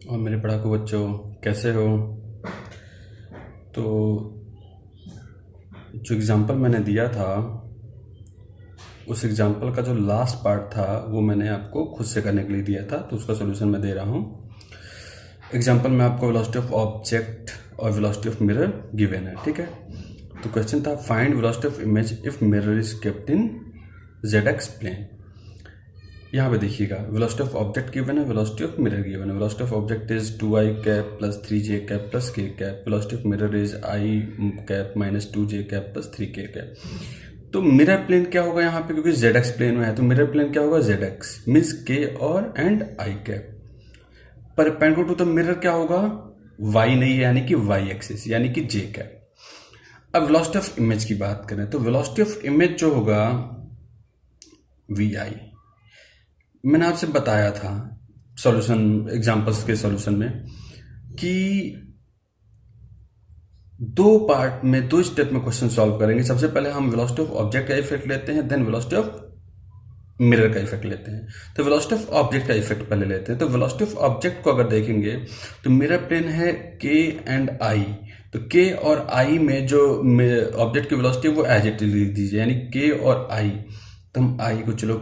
और मेरे पढ़ाकू बच्चों, कैसे हो? तो जो एग्ज़ाम्पल मैंने दिया था, उस एग्ज़ाम्पल का जो लास्ट पार्ट था वो मैंने आपको खुद से करने के लिए दिया था, तो उसका सोल्यूशन मैं दे रहा हूँ। एग्ज़ाम्पल में आपको वेलोसिटी ऑफ ऑब्जेक्ट और वेलोसिटी ऑफ मिरर गिवन है, ठीक है। तो क्वेश्चन था find velocity of image if mirror is kept in ZX plane. यहाँ पे देखिएगा, वेलोसिटी ऑफ ऑब्जेक्ट गिवन है, वेलोसिटी ऑफ मिरर गिवन है। Velocity of object is 2i cap plus 3j cap plus k cap. Velocity of mirror is i cap minus 2j cap plus 3k cap. तो mirror plane क्या होगा यहाँ पे, क्योंकि ZX plane में है, तो मिरर प्लेन क्या होगा, ZX मीन्स k और and i cap. Perpendicular to the mirror क्या होगा, y नहीं है, यानी कि y एक्सिस, यानी कि j कैप। अब वेलोसिटी ऑफ इमेज की बात करें तो वेलोसिटी ऑफ इमेज जो होगा vi, मैंने आपसे बताया था सॉल्यूशन, एग्जांपल्स के सॉल्यूशन में, कि दो पार्ट में, दो स्टेप में क्वेश्चन सॉल्व करेंगे। सबसे पहले हम वेलोसिटी ऑफ ऑब्जेक्ट का इफेक्ट लेते हैं, देन वेलोसिटी ऑफ मिरर का इफेक्ट लेते हैं। तो वेलोसिटी ऑफ ऑब्जेक्ट का इफेक्ट पहले लेते हैं। तो वेलोसिटी ऑफ ऑब्जेक्ट को अगर देखेंगे तो मिरर प्लेन है k एंड i, तो k और i में जो ऑब्जेक्ट की वेलोसिटी है वो एज इट इज लिख दीजिए, यानी k और i। तो हम i को चलो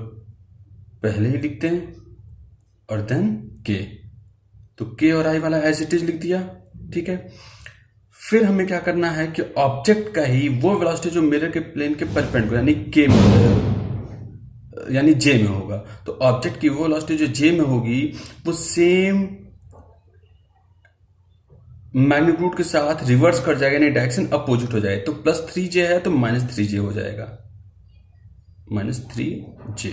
पहले ही लिखते हैं और देन k, तो k और i वाला एज इट इज लिख दिया, ठीक है। फिर हमें क्या करना है कि ऑब्जेक्ट का ही वो वेलोसिटी जो मिरर के प्लेन के परपेंडिकुलर यानी k में, यानी j में होगा, तो ऑब्जेक्ट की वो वेलोसिटी जो j में होगी वो सेम मैग्नीट्यूड के साथ रिवर्स कर जाएगा, यानी डायरेक्शन अपोजिट हो जाएगा। तो प्लस 3j है तो माइनस 3j हो जाएगा, माइनस 3j,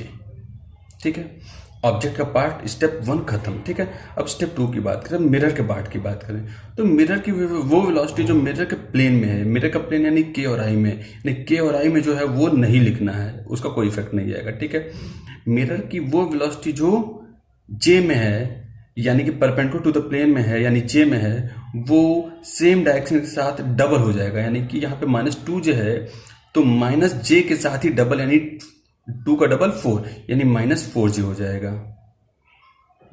ठीक है। ऑब्जेक्ट का पार्ट स्टेप 1 खत्म, ठीक है। अब स्टेप 2 की बात करें, मिरर के पार्ट की बात करें, तो मिरर की वो वेलोसिटी जो मिरर के प्लेन में है, मिरर का प्लेन यानी k और i में, यानी k और i में जो है वो नहीं लिखना है, उसका कोई इफेक्ट नहीं आएगा, ठीक है। मिरर की वो वेलोसिटी जो j में है, यानी कि परपेंडिकुलर टू द प्लेन में है, यानी j में है, वो सेम डायरेक्शन के साथ डबल हो जाएगा, यानी कि यहाँ पे माइनस 2j है तो माइनस j के साथ ही डबल, यानी 2 का डबल 4, यानी माइनस 4j हो जाएगा,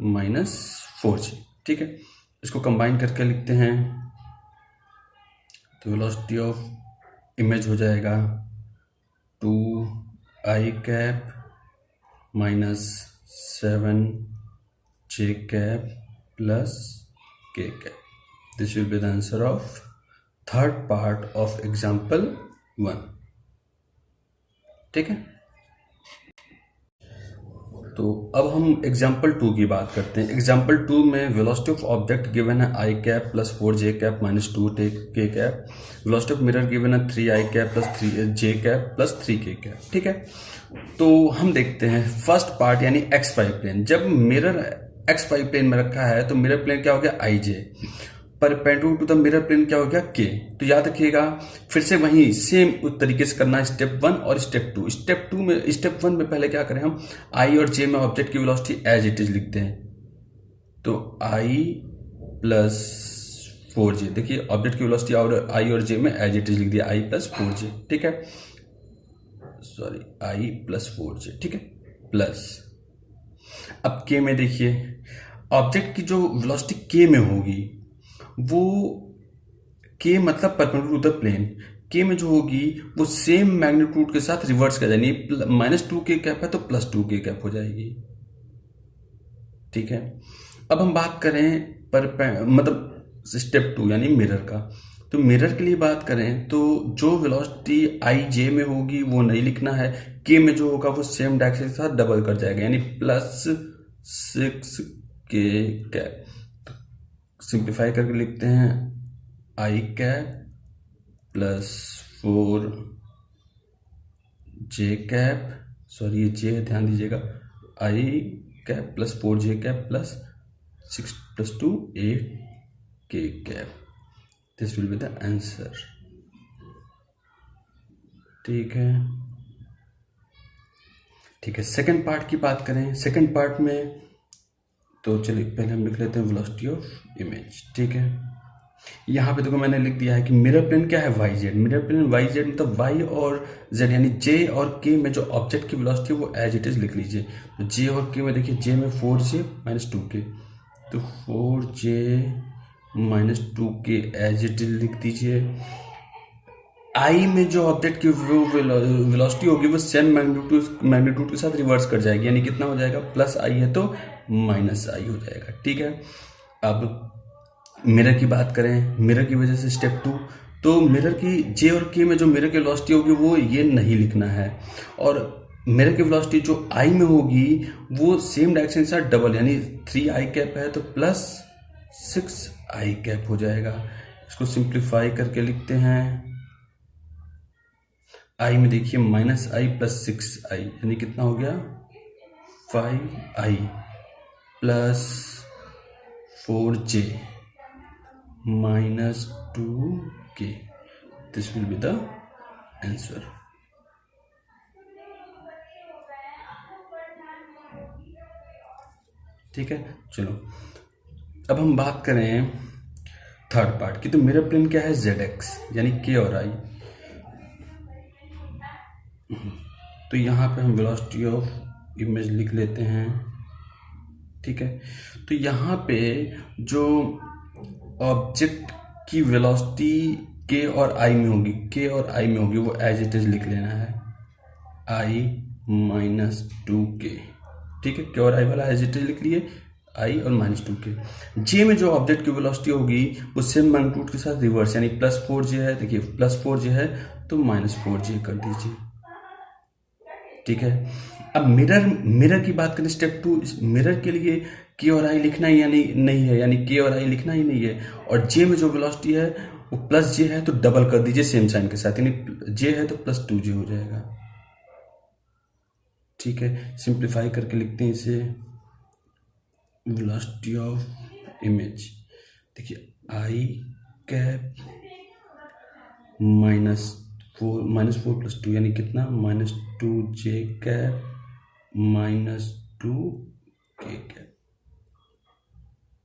माइनस 4j, ठीक है। इसको कंबाइन करके लिखते हैं तो वेलोसिटी ऑफ इमेज हो जाएगा 2i cap minus 7j cap plus k cap. This will be the answer of third part of example 1, ठीक है। तो अब हम एग्जाम्पल 2 की बात करते हैं। एग्जाम्पल 2 में वेलोसिटी ऑफ ऑब्जेक्ट गिवन है i cap plus 4j cap minus 2k cap. Velocity of mirror given है 3i cap plus 3j cap plus 3k cap, ठीक है। तो हम देखते हैं फर्स्ट पार्ट यानी XY प्लेन। जब मिरर XY प्लेन में रखा है तो मिरर प्लेन क्या हो गया, ij, perpendicular to the mirror plane क्या हो गया, k। तो याद रखिएगा, फिर से वही सेम उस तरीके से करना है, स्टेप 1 और स्टेप 2। स्टेप 2 में, स्टेप 1 में पहले क्या करें, हम i और j में ऑब्जेक्ट की वेलोसिटी एज इट इज लिखते हैं। तो i प्लस 4j, देखिए ऑब्जेक्ट की वेलोसिटी और i और j में एज इट इज लिख दिया, i प्लस 4j, ठीक है, सॉरी i प्लस 4j, ठीक है, प्लस। अब k में देखिए, ऑब्जेक्ट की जो वेलोसिटी k में होगी वो k मतलब perpendicular to the plane, k में जो होगी वो सेम मैग्नीट्यूड के साथ रिवर्स कर जाएगी, माइनस 2k कैप है तो प्लस 2k कैप हो जाएगी, ठीक है। अब हम बात करें मतलब स्टेप 2 यानी मिरर का। तो मिरर के लिए बात करें तो जो वेलोसिटी i j में होगी वो नहीं लिखना है, k में जो होगा वो सेम डायरेक्शन के साथ डबल कर जाएगा, यानी प्लस 6k कैप। सिंप्लीफाई करके लिखते हैं i cap plus 4j cap, sorry ये j ध्यान दीजिएगा, i cap plus 4j cap plus 6 plus 2 8k cap. This will be the answer, ठीक है, ठीक है। सेकंड पार्ट की बात करें, सेकंड पार्ट में तो चलिए पहले हम लिख लेते हैं वेलोसिटी ऑफ इमेज, ठीक है। यहाँ पे देखो मैंने लिख दिया है कि मिरर प्लेन क्या है, y z. Mirror plane y z मतलब वाई और जेड यानी जे और के में जो ऑब्जेक्ट की वेलोसिटी है वो एज इट इज लिख लीजिए। तो जे और के में देखिए, जे में 4j माइनस 2k, तो 4j minus 2k as it is लिख दीजिए। आई में जो ऑब्जेक्ट की वेलोसिटी होगी वो सेम मैग्नीट्यूड के साथ रिवर्स कर जाएगी, यानी कितना हो जाएगा, प्लस आई है तो माइनस आई हो जाएगा। ठीक है, अब मिरर की बात करें, मिरर की वजह से स्टेप 2, तो मिरर की जे और के में जो मिरर की वेलोसिटी होगी वो ये नहीं लिखना है, और मिरर की वेलोसिटी जो आई में होगी वो सेम डायरेक्शन के साथ डबल, यानी 3i कैप है तो प्लस 6i कैप हो जाएगा। इसको सिंप्लीफाई करके लिखते हैं। आई में देखिए माइनस आई प्लस 6i, यानी कितना हो गया, 5i plus 4j minus 2k। This will be the answer. ठीक है, चलो अब हम बात करें थर्ड पार्ट की। तो मिरर प्लेन क्या है, zx, यानी k और i। तो यहाँ पे हम वेलोसिटी ऑफ इमेज लिख लेते हैं। ठीक है, तो यहाँ पे जो ऑब्जेक्ट की वेलोसिटी k और i में होगी, k और i में होगी, वो एज इट इज लिख लेना है, i माइनस 2k। ठीक है, k और i वाला एज इट इज लिख लिए, i और माइनस 2k। j में जो ऑब्जेक्ट की वेलोसिटी होगी वो सेम मैग्नीट्यूड के साथ रिवर्स, यानी प्लस 4j है, देखिए प्लस 4j है तो माइनस 4j कर दीजिए। ठीक है, अब मिरर की बात करें स्टेप 2, मिरर के लिए k और i लिखना ही यानी नहीं है, यानी k और i लिखना ही नहीं है, और j में जो वेलोसिटी है वो प्लस j है तो डबल कर दीजिए सेम साइन के साथ, यानी j है तो प्लस 2j हो जाएगा। ठीक है, सिंप्लीफाई करके लिखते हैं इसे, वेलोसिटी ऑफ इमेज, देखिए i कैप माइनस 4 प्लस 2, यानी कितना, minus 2j cap minus 2k cap.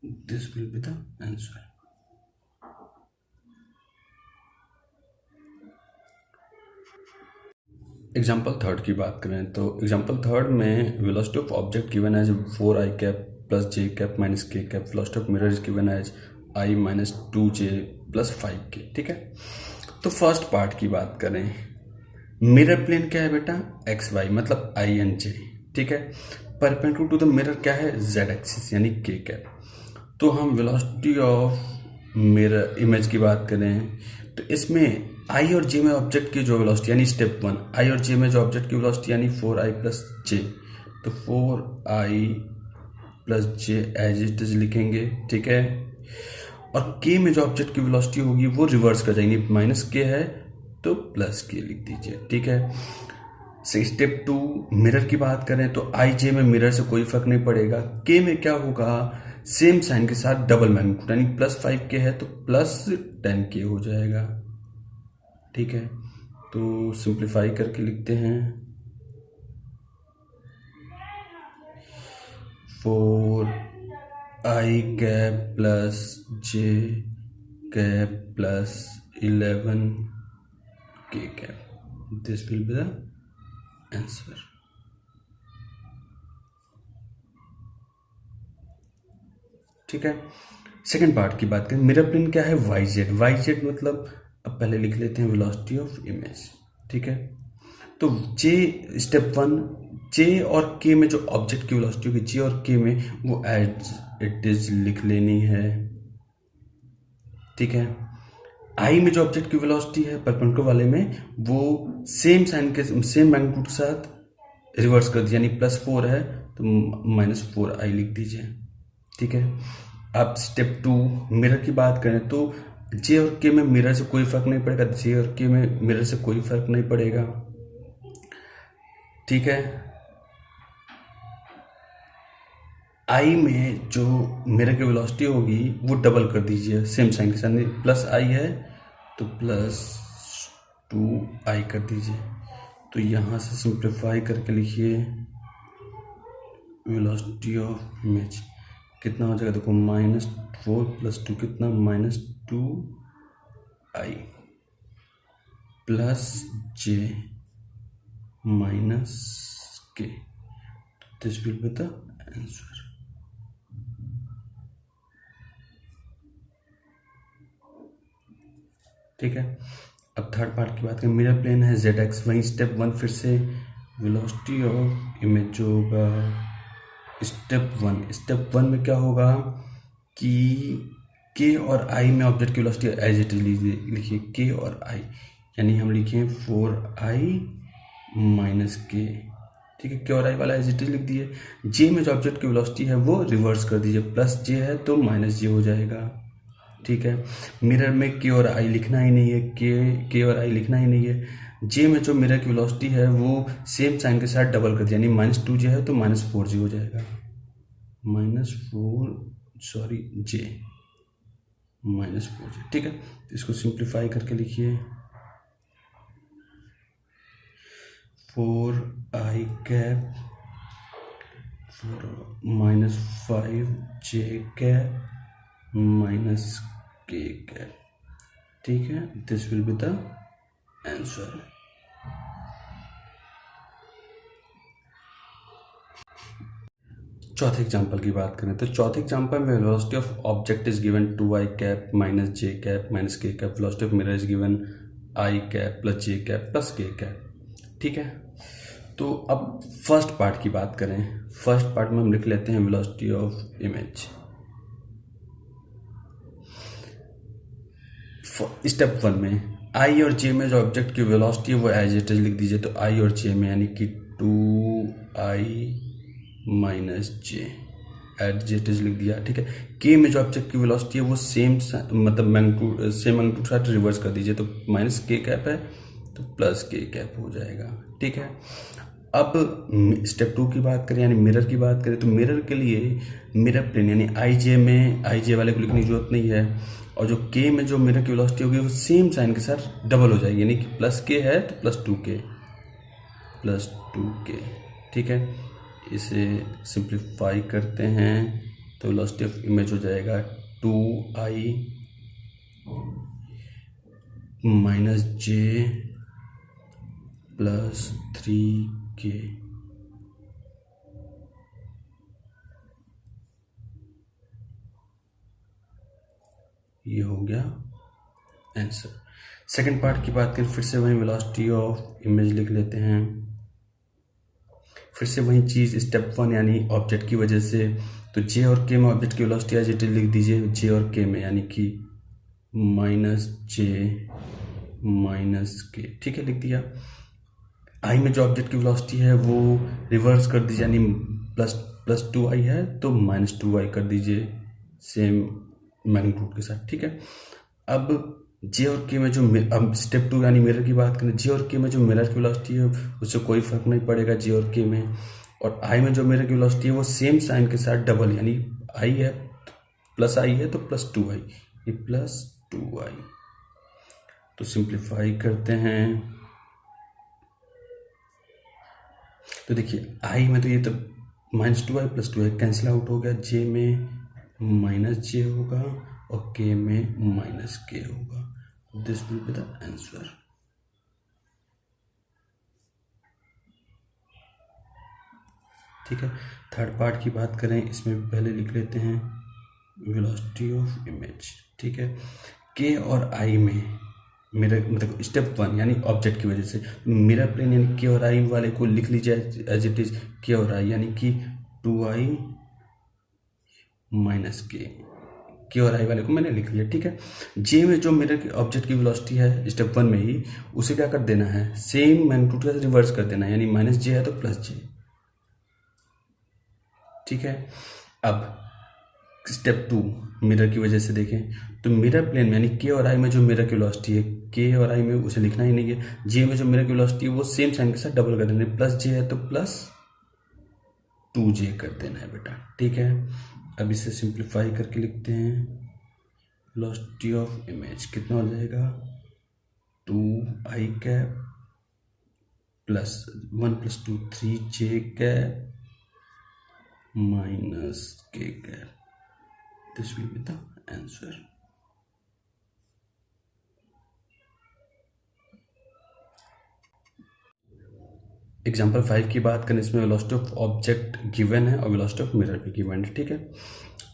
This will be the answer. Example third की बात करें तो एग्जाम्पल थर्ड में velocity of object given as 4i cap plus j cap minus k cap, velocity of mirror is given as i minus 2j plus 5k। ठीक है, तो first part की बात करें, मिरर प्लेन क्या है बेटा, एक्स वाई, मतलब आई एंड जे। ठीक है, परपेंडिकुलर टू द मिरर क्या है, जेड एक्सिस, यानी के कैप। तो हम वेलोसिटी ऑफ मिरर इमेज की बात करें तो इसमें आई और जे में ऑब्जेक्ट की जो वेलोसिटी, यानी स्टेप 1, आई और जे में जो ऑब्जेक्ट की वेलोसिटी यानी 4i प्लस जे, तो 4i plus j as it is लिखेंगे। ठीक है, और k में जो ऑब्जेक्ट की वेलोसिटी होगी वो रिवर्स कर जाएंगे, माइनस k है तो प्लस k लिख दीजिए। ठीक है, स्टेप 2 मिरर की बात करें तो आई जे में मिरर से कोई फर्क नहीं पड़ेगा, k में क्या होगा, सेम साइन के साथ डबल मैग्नीट्यूड, यानी प्लस 5k है तो प्लस 10k हो जाएगा। ठीक है, तो सिंप्लीफाई करके लिखते हैं, 4i cap plus j cap plus 11k cap. This will be the answer. ठीक है, सेकंड पार्ट की बात करें, मिरर प्लेन क्या है, वाई जेड मतलब, अब पहले लिख लेते हैं वेलोसिटी ऑफ इमेज। ठीक है, तो जे स्टेप 1, जे और के में जो ऑब्जेक्ट की वेलोसिटी होगी, जे और के में वो एज इट इज लिख लेनी है। ठीक है, आई में जो ऑब्जेक्ट की वेलोसिटी है परपेंडिकुलर वाले में, वो सेम साइन के सेम मैग्नीट्यूड के साथ रिवर्स कर दिया, यानी प्लस 4 है तो माइनस 4i लिख दीजिए। ठीक है, अब स्टेप 2 मिरर की बात करें तो जे और के में मिरर से कोई फर्क नहीं पड़ेगा, जे और के में मिरर से कोई फर्क नहीं पड़ेगा। ठीक है, आई में जो मिरर की वेलोसिटी होगी वो डबल कर दीजिए सेम साइन के साथ, प्लस आई है तो प्लस 2i कर दीजिए। तो यहाँ से सिंप्लीफाई करके लिखिए, वेलोसिटी ऑफ इमेज कितना हो जाएगा, देखो माइनस 4 प्लस 2 कितना, minus 2i plus j minus k। This will be the answer. ठीक है। अब थर्ड पार्ट की बात करें, मिरर प्लेन है जेड एक्स, वहीं स्टेप 1 फिर से वेलोसिटी ऑफ इमेज जो होगा स्टेप वन में क्या होगा कि के और आई में ऑब्जेक्ट की वेलोसिटी एज इट इज लिखिए, के और आई, यानी हम लिखें 4i माइनस के, ठीक है। के और आई वाला एज इट इज लिख दिए। जे में जो ऑब्जेक्ट की वेलोसिटी है वो रिवर्स कर दीजिए, प्लस जे है तो माइनस जे हो जाएगा, ठीक है। मिरर में के और आई लिखना ही नहीं है, के और आई लिखना ही नहीं है। जे में जो मिरर की वेलोसिटी है वो सेम साइन के साथ डबल कर दिया, यानी -2 जे है तो -4 जे हो जाएगा, -4 जे, ठीक है। इसको सिंप्लीफाई करके लिखिए, 4i cap -5j cap minus k cap, ठीक है। This will be the answer. चौथे एग्जाम्पल की बात करें तो चौथे एग्जाम्पल में velocity of object is given 2i cap minus j cap minus k cap, velocity of mirror is given i cap plus j cap plus k cap, ठीक है। तो अब फर्स्ट पार्ट की बात करें, फर्स्ट पार्ट में हम लिख लेते हैं वेलोसिटी ऑफ इमेज। स्टेप 1 में आई और जे में जो ऑब्जेक्ट की वेलोसिटी है वो एज इट इज लिख दीजिए, तो आई और जे में यानी कि 2i minus j as it is लिख दिया, ठीक है। के में जो ऑब्जेक्ट की वेलोसिटी है वो सेम मतलब मैग्नीट्यूड के साथ रिवर्स कर दीजिए, तो माइनस के कैप है तो प्लस के कैप हो जाएगा, ठीक है। अब स्टेप 2 की बात करें यानी मिरर की बात करें, तो मिरर के लिए मिरर प्लेन यानी आई जे में आई जे वाले को लिखने की जरूरत नहीं है, और जो के में जो मिरर की वेलोसिटी होगी वो सेम साइन के साथ डबल हो जाएगी, यानी कि प्लस के है तो प्लस टू के, ठीक है। इसे सिंप्लीफाई करते हैं तो वेलोसिटी ऑफ इमेज हो जाएगा 2i माइनस जे प्लस 3k, ये हो गया आंसर। सेकंड पार्ट की बात करें, फिर से वही वेलोसिटी ऑफ इमेज लिख लेते हैं, फिर से वही चीज़ स्टेप 1 यानी ऑब्जेक्ट की वजह से, तो जे और के में ऑब्जेक्ट की वेलोसिटी एज इट इज लिख दीजिए, जे और के में यानी कि माइनस जे माइनस के, ठीक है, लिख दिया। आई में जो ऑब्जेक्ट की वेलोसिटी है वो रिवर्स कर दीजिए, यानी प्लस 2i है तो -2i कर दीजिए सेम मैग्नीट्यूड के साथ, ठीक है। अब जे और के में जो अब स्टेप 2 यानी मिरर की बात करें, जे और के में जो मिरर की वेलोसिटी है उससे कोई फर्क नहीं पड़ेगा जे और के में, और आई में जो मिरर की वेलोसिटी है वो सेम साइन के साथ डबल, यानी आई है प्लस आई है तो +2i, ये +2i। तो सिंप्लीफाई करते हैं तो देखिए आई में तो ये तो -2i + 2i कैंसिल आउट हो गया, जे में -j होगा और के में -k होगा, this will be the answer. ठीक है, थर्ड पार्ट की बात करें, इसमें पहले लिख लेते हैं वेलोसिटी ऑफ इमेज, ठीक है। के और आई में मेरा मतलब स्टेप 1 यानी ऑब्जेक्ट की वजह से मिरर प्लेन यानी के और आई वाले को लिख लीजिए एज इट इज, के और आई यानी कि 2i माइनस के और आई वाले को मैंने लिख लिया, ठीक है। जे में जो मेरे ऑब्जेक्ट की वेलोसिटी है स्टेप 1 में ही, उसे क्या कर देना है, सेम मैग्नीट्यूड का रिवर्स कर देना है, यानी -j है तो +j, ठीक है। अब स्टेप 2 मिरर की वजह से देखें तो मिरर प्लेन में यानी के और आई में जो मिरर की वेलोसिटी है, के और आई में उसे लिखना ही नहीं है, जे में जो मिरर की वेलोसिटी है वो सेम साइन के साथ डबल कर देना है, +j है तो +2j कर देना है बेटा, ठीक है। अब इसे सिंप्लीफाई करके लिखते हैं, वेलोसिटी ऑफ इमेज कितना हो जाएगा, 2i cap +1 + 2 3j cap -k cap, this will be the answer. Example 5 की बात करें, इसमें वेलोसिटी ऑफ ऑब्जेक्ट गिवन है और वेलोसिटी ऑफ मिरर भी गिवन है, ठीक है।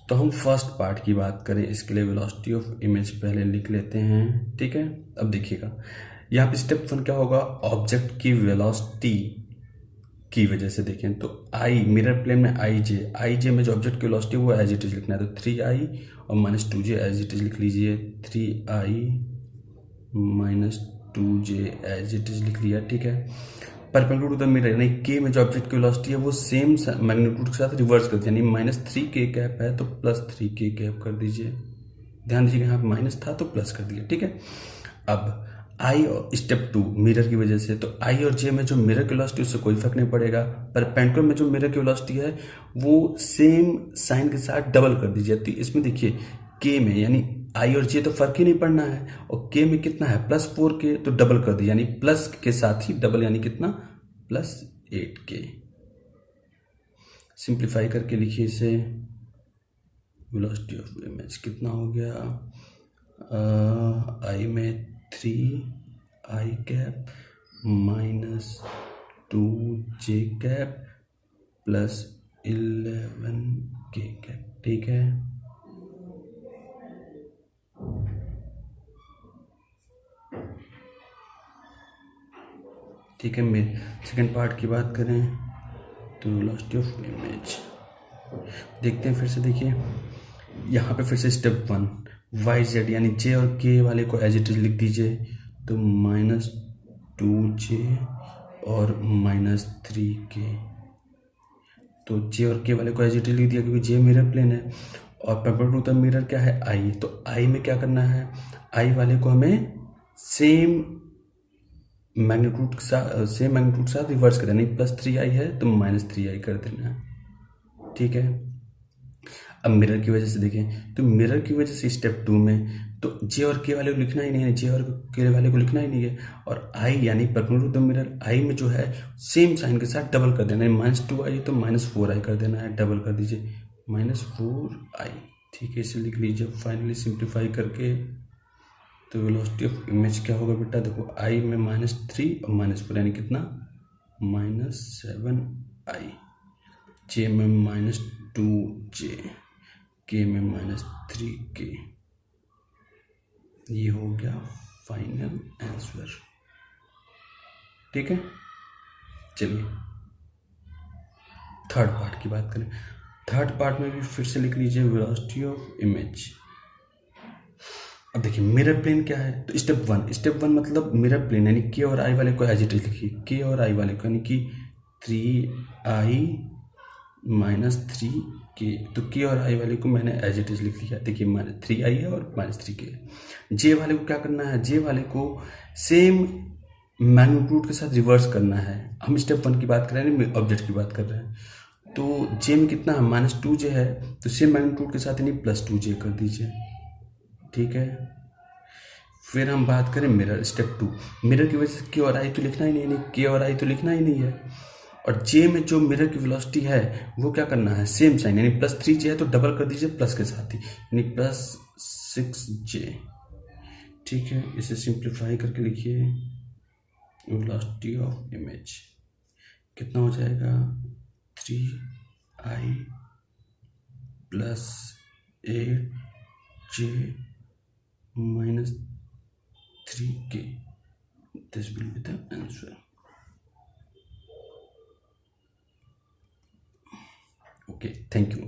तो हम फर्स्ट पार्ट की बात करें, इसके लिए वेलोसिटी ऑफ इमेज पहले लिख लेते हैं, ठीक है। अब देखिएगा यहाँ पे स्टेप 1 क्या होगा, ऑब्जेक्ट की वेलोसिटी की वजह से देखें तो आई मिरर प्लेन में आई जे में जो ऑब्जेक्ट की वेलोसिटी वो एज इट इज लिखना है, तो 3i और -2j एज इट इज लिख लीजिए, 3i -2j as it is लिख लिया, ठीक है। परपेंडिकुलर टू द मिरर यानी के में जो ऑब्जेक्ट की वेलोसिटी है वो सेम मैग्नीट्यूड के साथ रिवर्स कर दिया, यानी -3k कैप है तो +3k कैप कर दीजिए। ध्यान दीजिएगा यहाँ पे माइनस था तो प्लस कर दिया, ठीक है। अब आई और स्टेप 2 मिरर की वजह से, तो आई और जे में जो मिरर की वेलोसिटी उससे कोई फर्क नहीं पड़ेगा। परपेंडिकुलर में जो मिरर की वेलोसिटी है वो सेम साइन के साथ डबल कर दीजिए। तो इसमें देखिए के में यानी आई और जे तो फर्क ही नहीं पड़ना है, और के में कितना है +4k, तो डबल कर दिया यानी प्लस के साथ ही डबल यानी कितना +8k। सिंप्लीफाई करके लिखिए इसे, वेलोसिटी ऑफ इमेज कितना हो गया, आई में 3i cap -2j cap +11k cap, ठीक है। ठीक है, मैं सेकेंड पार्ट की बात करें तो वेलोसिटी ऑफ इमेज देखते हैं फिर से। देखिए यहाँ पे फिर से स्टेप 1 YZ यानी जे और के वाले को एज इट इज लिख दीजिए, तो -2j और -3k, तो जे और के वाले को एज इट इज लिख दिया क्योंकि जे मिरर प्लेन है और परपेंडिकुलर टू द मिरर क्या है आई, तो आई में क्या करना है, आई वाले को हमें सेम मैग्नीट्यूड के साथ रिवर्स कर देना, यानी +3i है तो -3i कर देना है, ठीक है। अब मिरर की वजह से देखें तो मिरर की वजह से स्टेप 2 में तो जे और के वाले को लिखना ही नहीं है, जे और के वाले को लिखना ही नहीं है, और आई यानी perpendicular to the mirror i में जो है सेम साइन के साथ डबल कर देना है, -2i तो -4i कर देना है, डबल कर दीजिए -4i, ठीक है। इसे लिख लीजिए फाइनली सिंप्लीफाई करके, तो वेलोसिटी ऑफ इमेज क्या होगा बेटा, देखो आई में -3 और -4 यानी कितना -7i, जे में -2j, के में -3k, ये हो गया फाइनल आंसर, ठीक है। चलिए थर्ड पार्ट की बात करें, थर्ड पार्ट में भी फिर से लिख लीजिए वेलोसिटी ऑफ इमेज। अब देखिए मिरर प्लेन क्या है, तो स्टेप 1 मतलब मिरर प्लेन यानी के और आई वाले को एज इट इज लिखिए, के और आई वाले को यानी कि 3i -3k, तो के और आई वाले को मैंने एज इट इज लिख लिया, देखिए -3i है और -3k। जे वाले को क्या करना है, जे वाले को सेम मैग्नीट्यूड के साथ रिवर्स करना है। हम स्टेप 1 की बात कर रहे हैं, ऑब्जेक्ट की बात कर रहे हैं, तो जे में कितना है -2j है, तो सेम मैग्नीट्यूड के साथ यानी +2j कर दीजिए, ठीक है। फिर हम बात करें मिरर, स्टेप 2 मिरर की वजह से के और आई तो लिखना ही नहीं है, के और आई तो लिखना ही नहीं है, और जे में जो मिरर की वेलोसिटी है वो क्या करना है, सेम साइन यानी +3j है तो डबल कर दीजिए प्लस के साथ ही, यानी +6j, ठीक है। इसे सिंप्लीफाई करके लिखिए, वेलोसिटी ऑफ इमेज कितना हो जाएगा, 3i +8j -3k, this will be the answer. Okay, thank you.